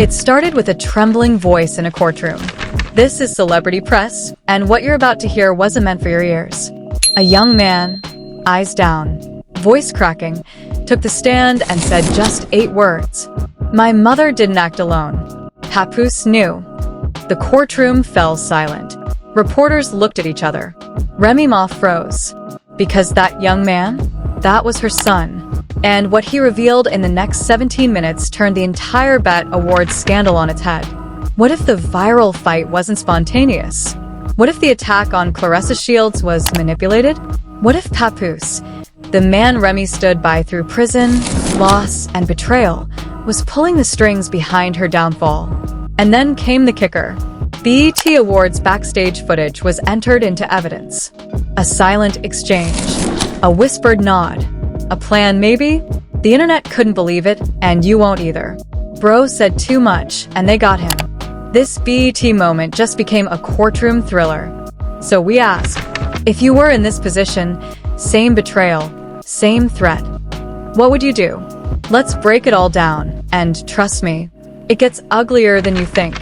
It started with a trembling voice in a courtroom. This is Celebrity Press, and what you're about to hear wasn't meant for your ears. A young man, eyes down, voice cracking, took the stand and said just 8 words. My mother didn't act alone. Papoose knew. The courtroom fell silent. Reporters looked at each other. Remy Ma froze. Because that young man, that was her son. And what he revealed in the next 17 minutes turned the entire Bet Awards scandal on its head. What if the viral fight wasn't spontaneous? What if the attack on Claressa Shields was manipulated? What if Papoose, the man Remy stood by through prison, loss, and betrayal, was pulling the strings behind her downfall? And then came the kicker. BET Awards backstage footage was entered into evidence. A silent exchange, a whispered nod, a plan maybe? The internet couldn't believe it, and you won't either. Bro said too much, and they got him. This BET moment just became a courtroom thriller. So we ask, if you were in this position, same betrayal, same threat, what would you do? Let's break it all down, and trust me, it gets uglier than you think.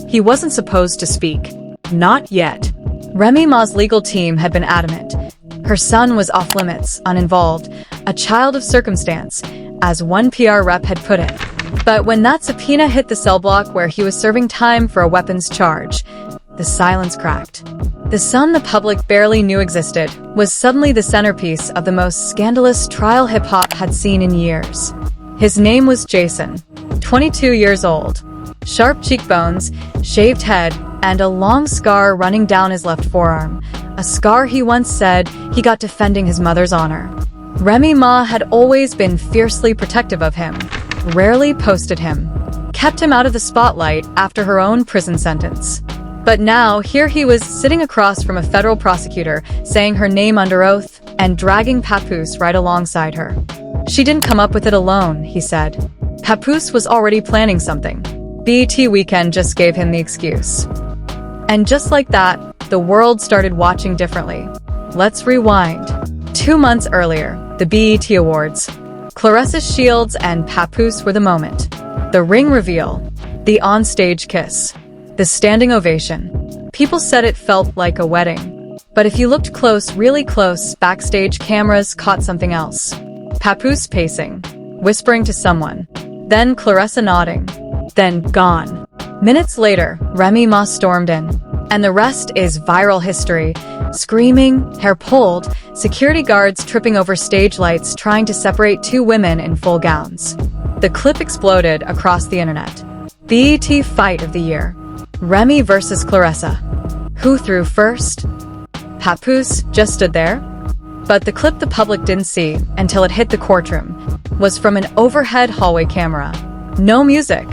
He wasn't supposed to speak. Not yet. Remy Ma's legal team had been adamant. Her son was off limits, uninvolved, a child of circumstance, as one PR rep had put it. But when that subpoena hit the cell block where he was serving time for a weapons charge, the silence cracked. The son the public barely knew existed was suddenly the centerpiece of the most scandalous trial hip-hop had seen in years. His name was Jason, 22 years old. Sharp cheekbones, shaved head, and a long scar running down his left forearm. A scar he once said he got defending his mother's honor. Remy Ma had always been fiercely protective of him, rarely posted him, kept him out of the spotlight after her own prison sentence. But now, here he was sitting across from a federal prosecutor, saying her name under oath, and dragging Papoose right alongside her. She didn't come up with it alone, he said. Papoose was already planning something. BET Weekend just gave him the excuse. And just like that, the world started watching differently. Let's rewind. 2 months earlier, the BET Awards. Claressa Shields and Papoose were the moment. The ring reveal, the onstage kiss, the standing ovation. People said it felt like a wedding. But if you looked close, really close, backstage cameras caught something else. Papoose pacing, whispering to someone. Then Claressa nodding. Then gone. Minutes later, Remy Ma stormed in. And the rest is viral history. Screaming, hair pulled, security guards tripping over stage lights trying to separate 2 women in full gowns. The clip exploded across the internet. BET Fight of the Year. Remy versus Claressa. Who threw first? Papoose just stood there. But the clip the public didn't see until it hit the courtroom was from an overhead hallway camera. No music,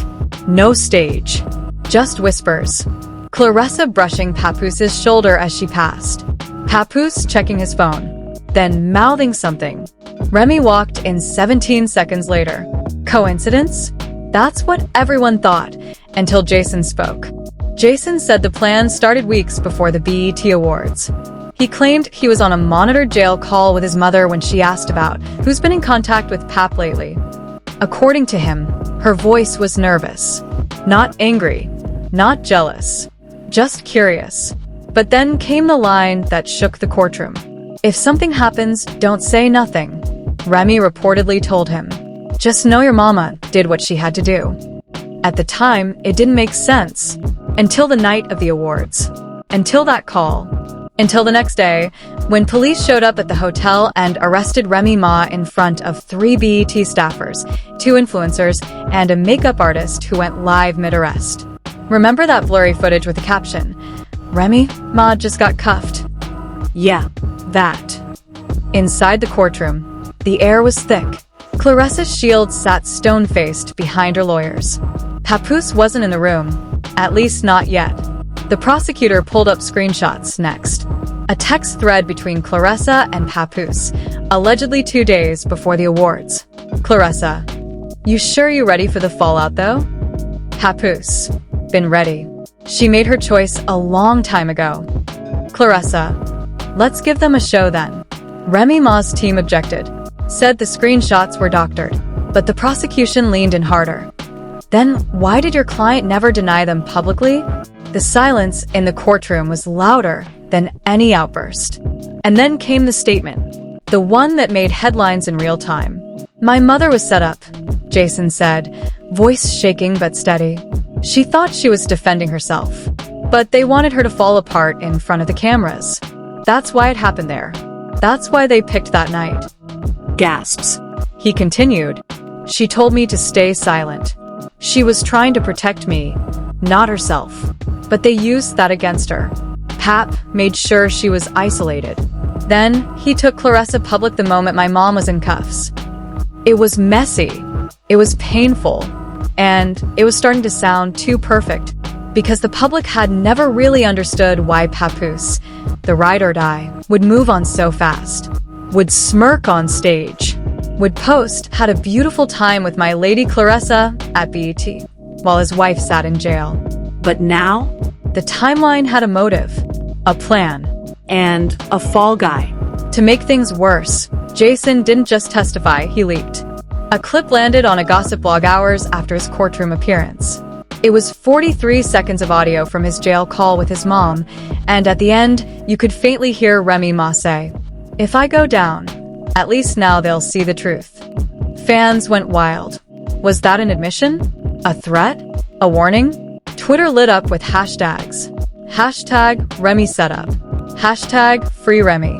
no stage, just whispers. Claressa brushing Papoose's shoulder as she passed. Papoose checking his phone, then mouthing something. Remy walked in 17 seconds later. Coincidence? That's what everyone thought, until Jason spoke. Jason said the plan started weeks before the BET Awards. He claimed he was on a monitored jail call with his mother when she asked about who's been in contact with Pap lately. According to him, her voice was nervous. Not angry, not jealous, just curious. But then came the line that shook the courtroom. If something happens, don't say nothing. Remy reportedly told him. Just know your mama did what she had to do. At the time, it didn't make sense. Until the night of the awards. Until that call. Until the next day, when police showed up at the hotel and arrested Remy Ma in front of 3 BET staffers, 2 influencers, and a makeup artist who went live mid-arrest. Remember that blurry footage with the caption, "Remy Ma just got cuffed"? Yeah, that. Inside the courtroom, the air was thick. Claressa Shields sat stone-faced behind her lawyers. Papoose wasn't in the room, at least not yet. The prosecutor pulled up screenshots next. A text thread between Claressa and Papoose, allegedly 2 days before the awards. Claressa, you sure you're ready for the fallout though? Papoose, been ready. She made her choice a long time ago. Claressa, let's give them a show then. Remy Ma's team objected, said the screenshots were doctored, but the prosecution leaned in harder. Then why did your client never deny them publicly? The silence in the courtroom was louder than any outburst. And then came the statement, the one that made headlines in real time. "My mother was set up," Jason said, voice shaking but steady. She thought she was defending herself, but they wanted her to fall apart in front of the cameras. That's why it happened there. That's why they picked that night. Gasps. He continued, "She told me to stay silent. She was trying to protect me, not herself. But they used that against her. Pap made sure she was isolated. Then he took Clarissa public the moment my mom was in cuffs. It was messy. It was painful. And it was starting to sound too perfect because the public had never really understood why Papoose, the ride or die, would move on so fast, would smirk on stage, would post, 'Had a beautiful time with my lady Clarissa at BET,' while his wife sat in jail. But now, The timeline had a motive, a plan. and a fall guy. To make things worse, Jason didn't just testify, he leaked. A clip landed on a gossip blog hours after his courtroom appearance. It was 43 seconds of audio from his jail call with his mom, and at the end, you could faintly hear Remy Ma say, "If I go down, at least now they'll see the truth." Fans went wild. Was that an admission? A threat? A warning? Twitter lit up with hashtags. Hashtag Remy setup. Hashtag free Remy.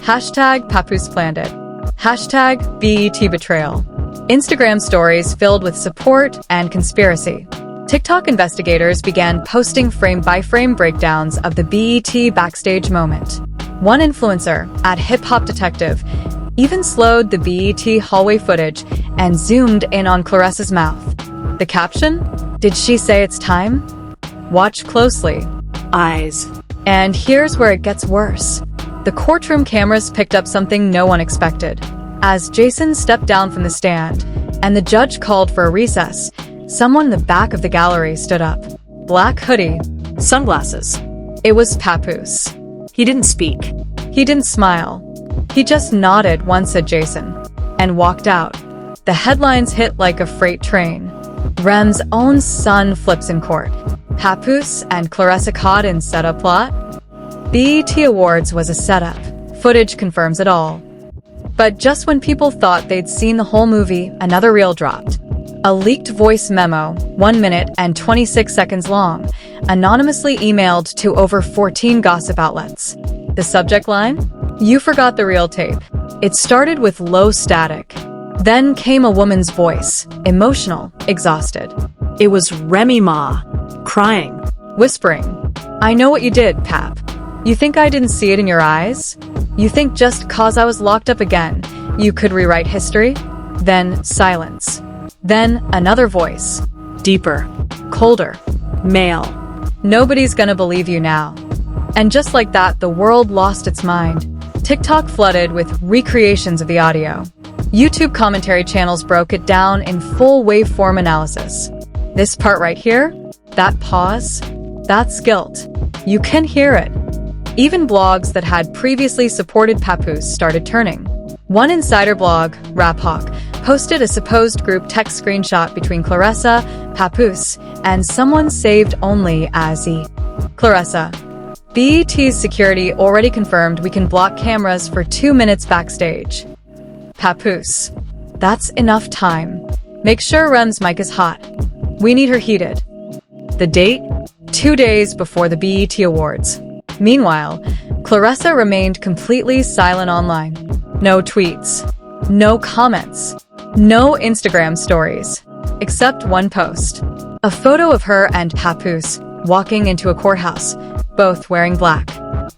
Hashtag Papoose planned it. Hashtag BET betrayal. Instagram stories filled with support and conspiracy. TikTok investigators began posting frame-by-frame breakdowns of the BET backstage moment. One influencer, at Hip Hop Detective, even slowed the BET hallway footage and zoomed in on Clarissa's mouth. The caption? Did she say it's time? Watch closely. Eyes. And here's where it gets worse. The courtroom cameras picked up something no one expected. As Jason stepped down from the stand, and the judge called for a recess, someone in the back of the gallery stood up. Black hoodie. Sunglasses. It was Papoose. He didn't speak. He didn't smile. He just nodded once at Jason, and walked out. The headlines hit like a freight train. Rem's own son flips in court. Papoose and Clarissa caught in setup plot. BET Awards was a setup. Footage confirms it all. But just when people thought they'd seen the whole movie, another reel dropped. A leaked voice memo, 1 minute and 26 seconds long, anonymously emailed to over 14 gossip outlets. The subject line? You forgot the real tape. It started with low static. Then came a woman's voice, emotional, exhausted. It was Remy Ma, crying. Whispering, "I know what you did, Pap. You think I didn't see it in your eyes? You think just 'cause I was locked up again, you could rewrite history?" Then silence. Then another voice. Deeper. Colder. Male. Nobody's gonna believe you now. And just like that, the world lost its mind. TikTok flooded with recreations of the audio. YouTube commentary channels broke it down in full waveform analysis. This part right here, that pause, that's guilt. You can hear it. Even blogs that had previously supported Papoose started turning. One insider blog, Rap Hawk, posted a supposed group text screenshot between Clarissa, Papoose, and someone saved only as Clarissa. BET's security already confirmed we can block cameras for 2 minutes backstage. Papoose. That's enough time. Make sure Rem's mic is hot. We need her heated. The date? 2 days before the BET Awards. Meanwhile, Clarissa remained completely silent online. No tweets. No comments. No Instagram stories. Except one post. A photo of her and Papoose walking into a courthouse, both wearing black.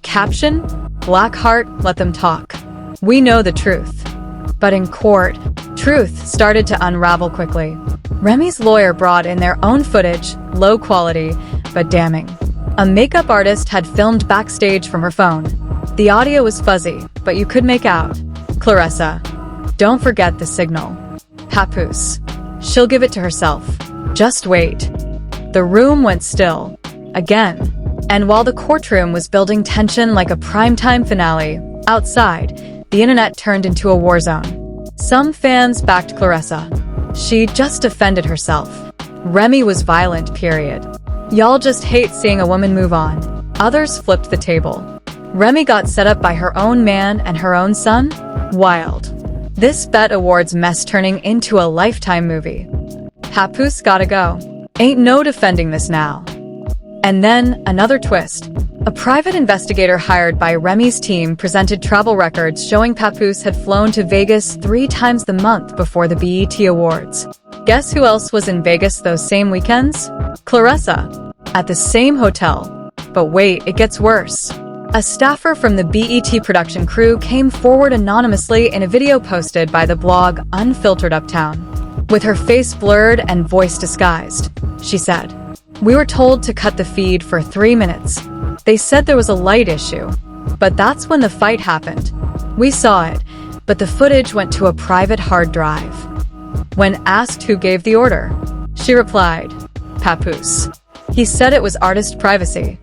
Caption? Blackheart, let them talk. We know the truth. But in court, truth started to unravel quickly. Remy's lawyer brought in their own footage, low quality, but damning. A makeup artist had filmed backstage from her phone. The audio was fuzzy, but you could make out. Clarissa. Don't forget the signal. Papoose. She'll give it to herself. Just wait. The room went still. Again. And while the courtroom was building tension like a primetime finale, outside, the internet turned into a war zone. Some fans backed Clarissa. She just defended herself. Remy was violent, period. Y'all just hate seeing a woman move on. Others flipped the table. Remy got set up by her own man and her own son? Wild. This Bet Awards mess turning into a Lifetime movie. Papoose gotta go. Ain't no defending this now. And then, another twist. A private investigator hired by Remy's team presented travel records showing Papoose had flown to Vegas 3 times the month before the BET Awards. Guess who else was in Vegas those same weekends? Clarissa. At the same hotel. But wait, it gets worse. A staffer from the BET production crew came forward anonymously in a video posted by the blog Unfiltered Uptown. With her face blurred and voice disguised, she said, "We were told to cut the feed for 3 minutes. They said there was a light issue, but that's when the fight happened. We saw it, but the footage went to a private hard drive." When asked who gave the order, she replied, "Papoose. He said it was artist privacy."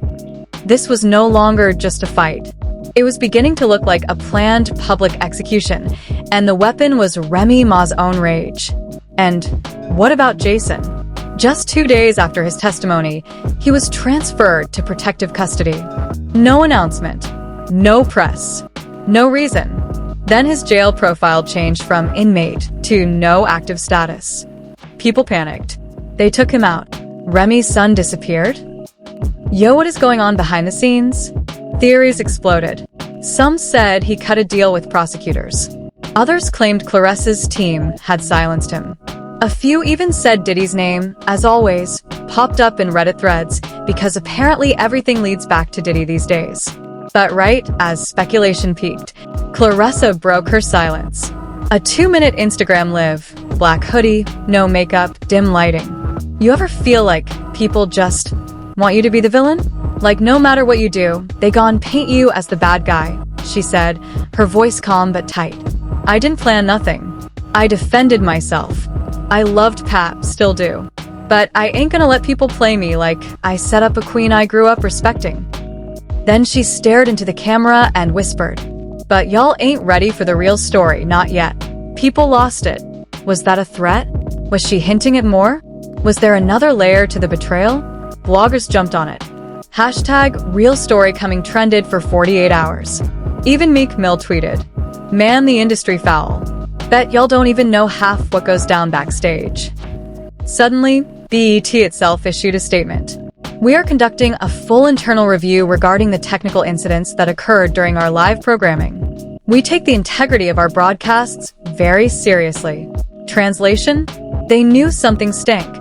This was no longer just a fight. It was beginning to look like a planned public execution, and the weapon was Remy Ma's own rage. And what about Jason? Just 2 days after his testimony, he was transferred to protective custody. No announcement, no press, no reason. Then his jail profile changed from inmate to no active status. People panicked. They took him out. Remy's son disappeared? Yo, what is going on behind the scenes? Theories exploded. Some said he cut a deal with prosecutors. Others claimed Clarissa's team had silenced him. A few even said Diddy's name, as always, popped up in Reddit threads because apparently everything leads back to Diddy these days. But right as speculation peaked, Clarissa broke her silence. A 2-minute Instagram live, black hoodie, no makeup, dim lighting. You ever feel like people just want you to be the villain? Like no matter what you do, they gon' paint you as the bad guy, she said, her voice calm but tight. I didn't plan nothing. I defended myself. I loved Pap, still do. But I ain't gonna let people play me like I set up a queen I grew up respecting. Then she stared into the camera and whispered, "But y'all ain't ready for the real story, not yet. People lost it. Was that a threat? Was she hinting at more? Was there another layer to the betrayal?" Bloggers jumped on it. Hashtag real story coming trended for 48 hours. Even Meek Mill tweeted, "Man, the industry foul. Bet y'all don't even know half what goes down backstage." Suddenly, BET itself issued a statement. "We are conducting a full internal review regarding the technical incidents that occurred during our live programming. We take the integrity of our broadcasts very seriously." Translation? They knew something stank,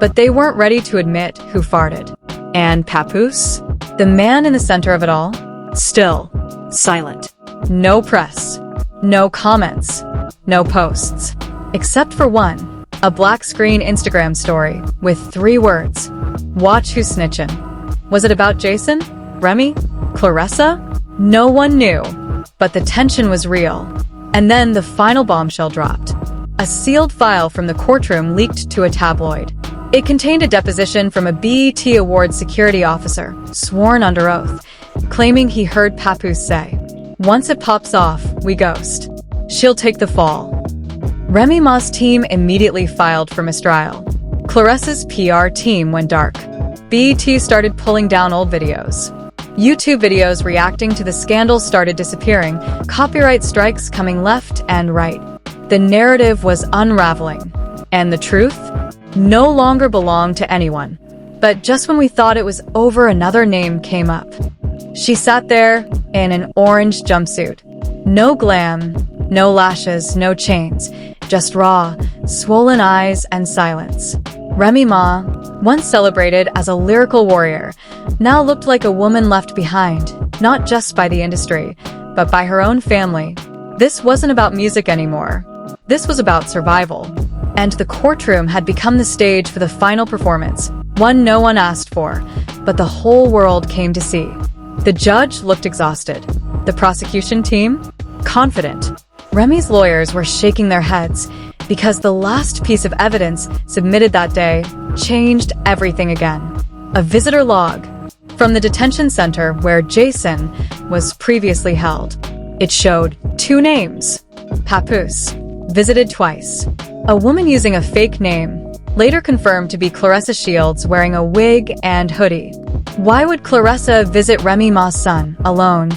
but they weren't ready to admit who farted. And Papoose, the man in the center of it all, Still silent. no press, no comments, no posts. Except for one, a black screen Instagram story with 3 words. Watch who's snitching. Was it about Jason? Remy? Clarissa? No one knew, but the tension was real. And then the final bombshell dropped. A sealed file from the courtroom leaked to a tabloid. It contained a deposition from a BET Awards security officer, sworn under oath, claiming he heard Papoose say, "Once it pops off, we ghost. She'll take the fall." Remy Ma's team immediately filed for mistrial. Clarissa's PR team went dark. BET started pulling down old videos. YouTube videos reacting to the scandal started disappearing, copyright strikes coming left and right. The narrative was unraveling, and the truth no longer belonged to anyone. But just when we thought it was over, another name came up. She sat there in an orange jumpsuit. No glam, no lashes, no chains, just raw, swollen eyes and silence. Remy Ma, once celebrated as a lyrical warrior, now looked like a woman left behind, not just by the industry, but by her own family. This wasn't about music anymore. This was about survival. And the courtroom had become the stage for the final performance, one no one asked for, but the whole world came to see. The judge looked exhausted. The prosecution team? Confident. Remy's lawyers were shaking their heads because the last piece of evidence submitted that day changed everything again. A visitor log from the detention center where Jason was previously held. It showed 2 names. Papoose, visited twice. A woman using a fake name, later confirmed to be Claressa Shields wearing a wig and hoodie. Why would Claressa visit Remy Ma's son alone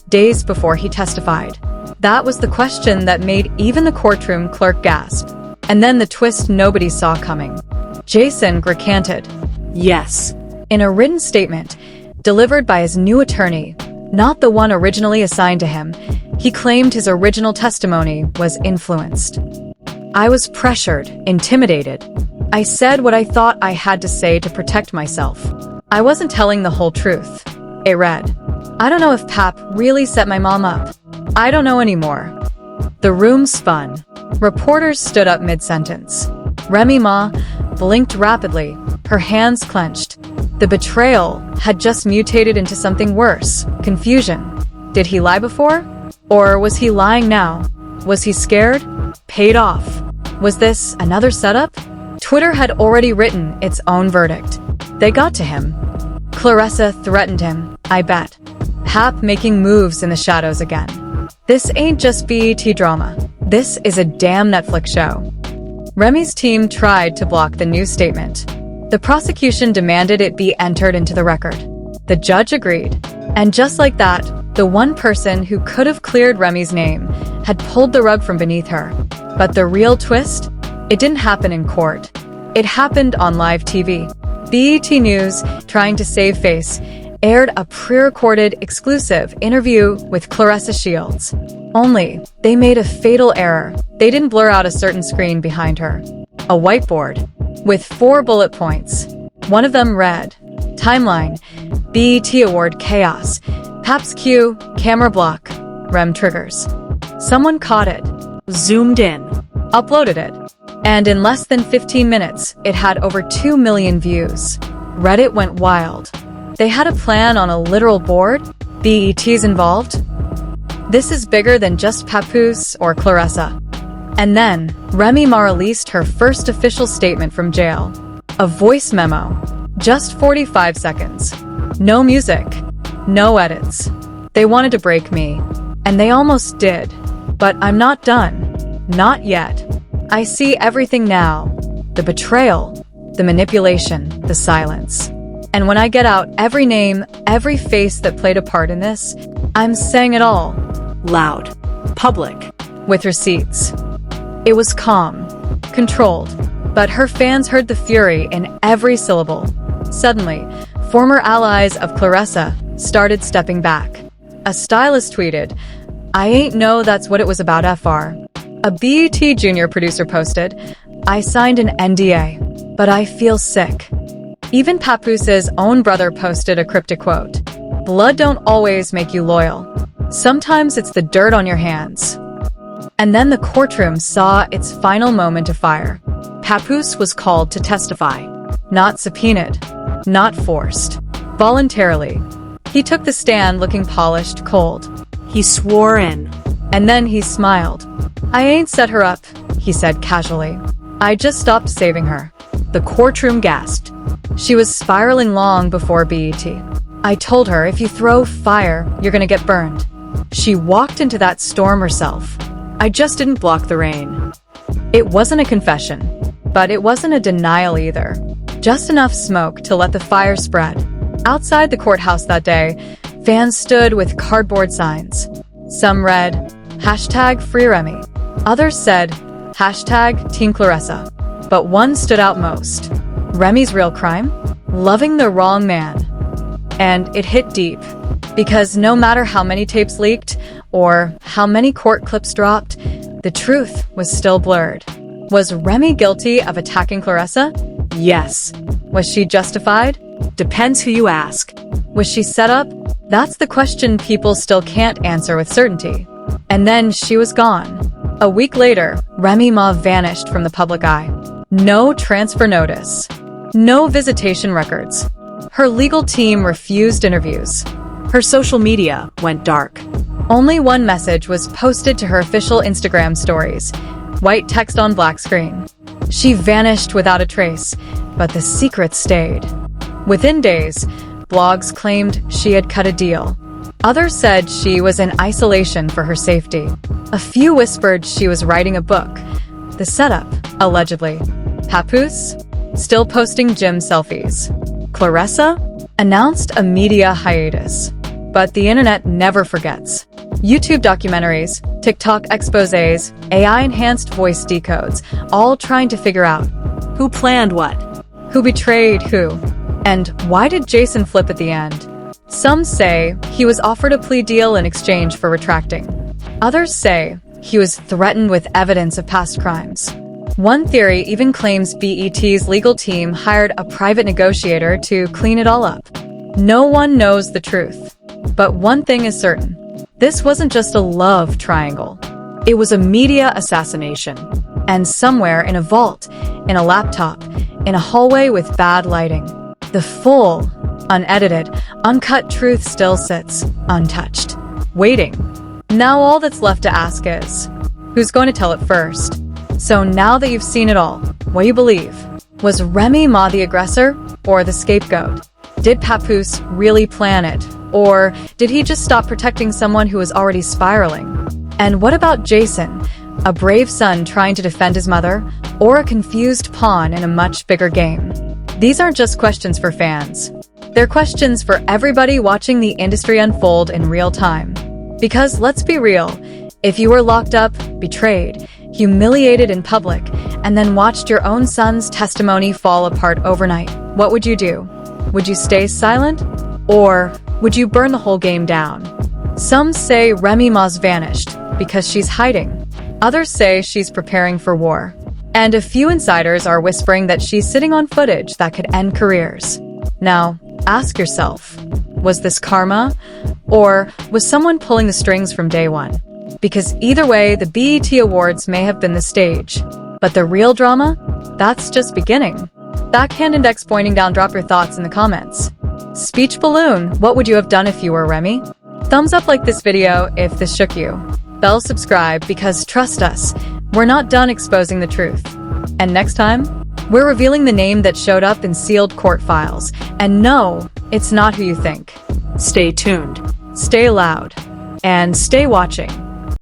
days before he testified? That was the question that made even the courtroom clerk gasp. And then the twist nobody saw coming. Jason recanted. Yes. In a written statement, delivered by his new attorney, not the one originally assigned to him, he claimed his original testimony was influenced. I was pressured, intimidated. I said what I thought I had to say to protect myself. I wasn't telling the whole truth. It read, I don't know if Pap really set my mom up. I don't know anymore. The room spun. Reporters stood up mid-sentence. Remy Ma blinked rapidly, her hands clenched. The betrayal had just mutated into something worse, confusion. Did he lie before? Or was he lying now? Was he scared? Paid off? Was this another setup? Twitter had already written its own verdict. They got to him. Claressa threatened him, I bet. Pap making moves in the shadows again. This ain't just BET drama. This is a damn Netflix show. Remy's team tried to block the new statement. The prosecution demanded it be entered into the record. The judge agreed. And just like that, the one person who could have cleared Remy's name had pulled the rug from beneath her. But the real twist? It didn't happen in court. It happened on live TV. BET News, trying to save face, aired a pre-recorded exclusive interview with Claressa Shields. Only, they made a fatal error. They didn't blur out a certain screen behind her. A whiteboard with 4 bullet points. One of them read, Timeline, BET Award Chaos, Pap's Cue, Camera Block, Rem Triggers. Someone caught it, Zoomed in. uploaded it, and in less than 15 minutes, it had over 2 million views. Reddit went wild. They had a plan on a literal board? BET's involved? This is bigger than just Papoose or Claressa. And then, Remy Ma released her first official statement from jail. A voice memo. Just 45 seconds. No music. No edits. They wanted to break me. And they almost did. But I'm not done. Not yet. I see everything now. The betrayal, the manipulation, the silence. And when I get out every name, every face that played a part in this, I'm saying it all. Loud. Public. With receipts. It was calm, controlled, but her fans heard the fury in every syllable. Suddenly, former allies of Claressa started stepping back. A stylist tweeted, I ain't know that's what it was about FR. A BET junior producer posted, I signed an NDA, but I feel sick. Even Papoose's own brother posted a cryptic quote, Blood don't always make you loyal. Sometimes it's the dirt on your hands. And then the courtroom saw its final moment of fire. Papoose was called to testify. Not subpoenaed. Not forced. Voluntarily. He took the stand looking polished, cold. He swore in. And then he smiled. I ain't set her up, he said casually. I just stopped saving her. The courtroom gasped. She was spiraling long before BET. I told her if you throw fire, you're gonna get burned. She walked into that storm herself. I just didn't block the rain. It wasn't a confession, but it wasn't a denial either. Just enough smoke to let the fire spread. Outside the courthouse that day, fans stood with cardboard signs. Some read, #FreeRemy. Others said, #Team Claressa. But one stood out most. Remy's real crime? Loving the wrong man. And it hit deep. Because no matter how many tapes leaked, or how many court clips dropped, the truth was still blurred. Was Remy guilty of attacking Claressa? Yes. Was she justified? Depends who you ask. Was she set up? That's the question people still can't answer with certainty. And then she was gone. A week later, Remy Ma vanished from the public eye. No transfer notice. No visitation records. Her legal team refused interviews. Her social media went dark. Only one message was posted to her official Instagram stories. White text on black screen. She vanished without a trace, but the secret stayed. Within days, blogs claimed she had cut a deal. Others said she was in isolation for her safety. A few whispered she was writing a book. The setup, allegedly. Papoose? still posting gym selfies. Clarissa announced a media hiatus. But the internet never forgets. YouTube documentaries, TikTok exposés, AI-enhanced voice decodes, all trying to figure out Who planned what? who betrayed who, and why did Jason flip at the end. Some say he was offered a plea deal in exchange for retracting. Others say he was threatened with evidence of past crimes. One theory even claims BET's legal team hired a private negotiator to clean it all up. No one knows the truth. But one thing is certain. This wasn't just a love triangle. It was a media assassination. And somewhere in a vault, in a laptop, in a hallway with bad lighting, the full, unedited, uncut truth still sits, untouched, waiting. Now all that's left to ask is, who's going to tell it first? So now that you've seen it all, what do you believe? Was Remy Ma the aggressor or the scapegoat? Did Papoose really plan it? Or did he just stop protecting someone who was already spiraling? And what about Jason, a brave son trying to defend his mother, or a confused pawn in a much bigger game? These aren't just questions for fans. They're questions for everybody watching the industry unfold in real time. Because let's be real, if you were locked up, betrayed, humiliated in public, and then watched your own son's testimony fall apart overnight, what would you do? Would you stay silent? Or would you burn the whole game down? Some say Remy Ma's vanished because she's hiding. Others say she's preparing for war. And a few insiders are whispering that she's sitting on footage that could end careers. Now, ask yourself, was this karma? Or was someone pulling the strings from day one? Because either way, the BET Awards may have been the stage. But the real drama? That's just beginning. Backhand index pointing down, drop your thoughts in the comments. Speech balloon, what would you have done if you were Remy? Thumbs up like this video if this shook you. Bell subscribe because trust us, we're not done exposing the truth. And next time, we're revealing the name that showed up in sealed court files. And no, it's not who you think. Stay tuned. Stay loud. And stay watching.